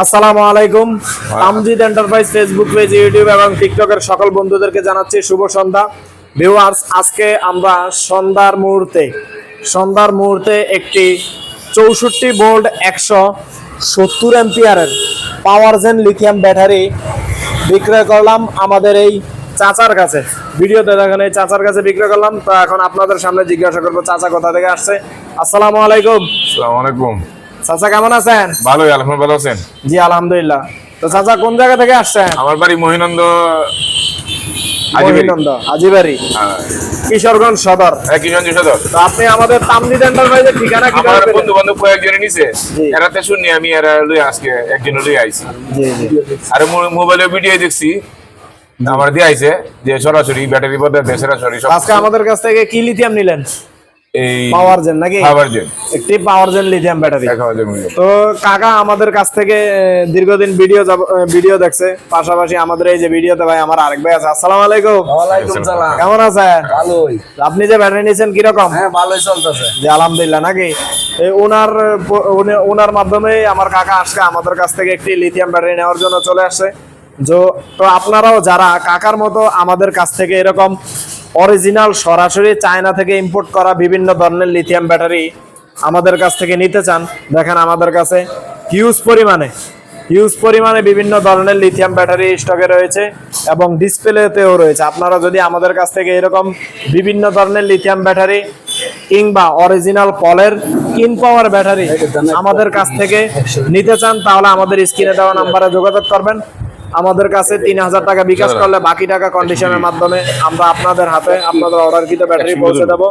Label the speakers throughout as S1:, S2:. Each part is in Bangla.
S1: আসসালামু আলাইকুম। Amjid enterprise Facebook page, YouTube এবং টিকটকের সকল বন্ধুদেরকে জানাচ্ছি শুভ সন্ধ্যা। ভিউয়ার্স, আজকে আমরা সন্ধ্যার মুহূর্তে একটি 64 ভোল্ট 170 অ্যাম্পিয়ারের পাওয়ার জেন লিথিয়াম ব্যাটারি বিক্রয় করলাম আমাদের এই চাচার কাছে। ভিডিওতে দেখেন এই চাচার কাছে বিক্রয় করলাম। তো এখন আপনাদের সামনে জিজ্ঞাসা করবো চাচা কোথা থেকে আসছে। আসসালামু আলাইকুম।
S2: আসসালামু আলাইকুম।
S1: চাচা কেমন আছেন?
S2: ভালোই, আলহামদুলিল্লাহ। ভালো আছেন?
S1: জি আলহামদুলিল্লাহ। তো চাচা কোন জায়গা থেকে আসছেন?
S2: আমার বাড়ি মহিনন্দ
S1: আজিবাড়ি, কিশোরগঞ্জ সদর।
S2: কিশোরগঞ্জ সদর।
S1: তো আপনি আমাদের তামজিদ এন্টারপ্রাইজের ঠিকানা কি
S2: আমার
S1: পেলেন?
S2: বন্ধু বান্ধব কয়েকজনে নিছে, এরাতে শুনি আমি এরা লই আজকে একজন লই আইছি।
S1: জি জি।
S2: আর মোবাইলে ভিডিও দেখছি, আমার দিয়ে আইছে যে সরাসরি ব্যাটারি বদলে সরাসরি
S1: আজকে আমাদের কাছ থেকে কি লিথিয়াম নিলেন?
S2: এই
S1: পাওয়ার জেন নাকি?
S2: পাওয়ার জেন,
S1: একটি পাওয়ার জেন লিথিয়াম ব্যাটারি। তো কাকা আমাদের কাছ থেকে দীর্ঘদিন ভিডিও দেখছে, পাশাপাশি আমাদের এই যে ভিডিওতে ভাই আমার আরেক ভাই আছে। আসসালামু আলাইকুম।
S3: ওয়ালাইকুম সালাম।
S1: কেমন আছেন?
S3: ভালোই।
S1: আপনি যে ব্যাটারি নিয়েছেন কিরকম?
S3: হ্যাঁ, ভালোই চলতেছে।
S1: জি আলহামদুলিল্লাহ। নাকি ওনার মাধ্যমে আমার কাকা আজকে আমাদের কাছ থেকে একটি লিথিয়াম ব্যাটারি নেওয়ার জন্য চলে আসছে। তো আপনারাও যারা কাকার মতো আমাদের কাছ থেকে এরকম অরিজিনাল সরাসরি চায়না থেকে ইম্পোর্ট করা বিভিন্ন ধরনের লিথিয়াম ব্যাটারি আমাদের কাছ থেকে নিতে চান, দেখেন আমাদের কাছে হিউজ পরিমাণে বিভিন্ন ধরনের লিথিয়াম ব্যাটারি স্টকে রয়েছে এবং ডিসপ্লেতেও রয়েছে। আপনারা যদি আমাদের কাছ থেকে এরকম বিভিন্ন ধরনের লিথিয়াম ব্যাটারি কিংবা অরিজিনাল পলের কিন পাওয়ার ব্যাটারি আমাদের কাছ থেকে নিতে চান, তাহলে আমাদের স্ক্রিনে দেওয়া নাম্বারে যোগাযোগ করবেন। আমাদের কাছে 3000 টাকা বিকাশ করলে বাকি টাকা কন্ডিশনের মাধ্যমে আমরা আপনাদের হাতে আপনাদের অর্ডারকৃত ব্যাটারি পৌঁছে দেবো।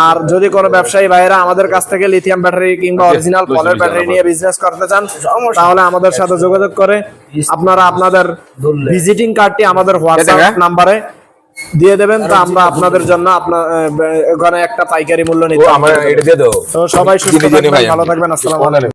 S1: আর যদি কোনো ব্যবসায়ী ভাইয়েরা আমাদের কাছ থেকে লিথিয়াম ব্যাটারি কিংবা অরিজিনাল পলের ব্যাটারি নিয়ে বিজনেস করতে চান, তাহলে আমাদের সাথে যোগাযোগ করে আপনারা আপনাদের ভিজিটিং কার্ডটি আমাদের হোয়াটসঅ্যাপ নাম্বারে দিয়ে দেবেন। তো আমরা আপনাদের জন্য ওখানে একটা পাইকারি মূল্য নিতে।
S2: আমরা এটা দিয়ে দাও।
S1: তো সবাই সুস্থ থাকবেন, ভালো থাকবেন। আসসালামু আলাইকুম।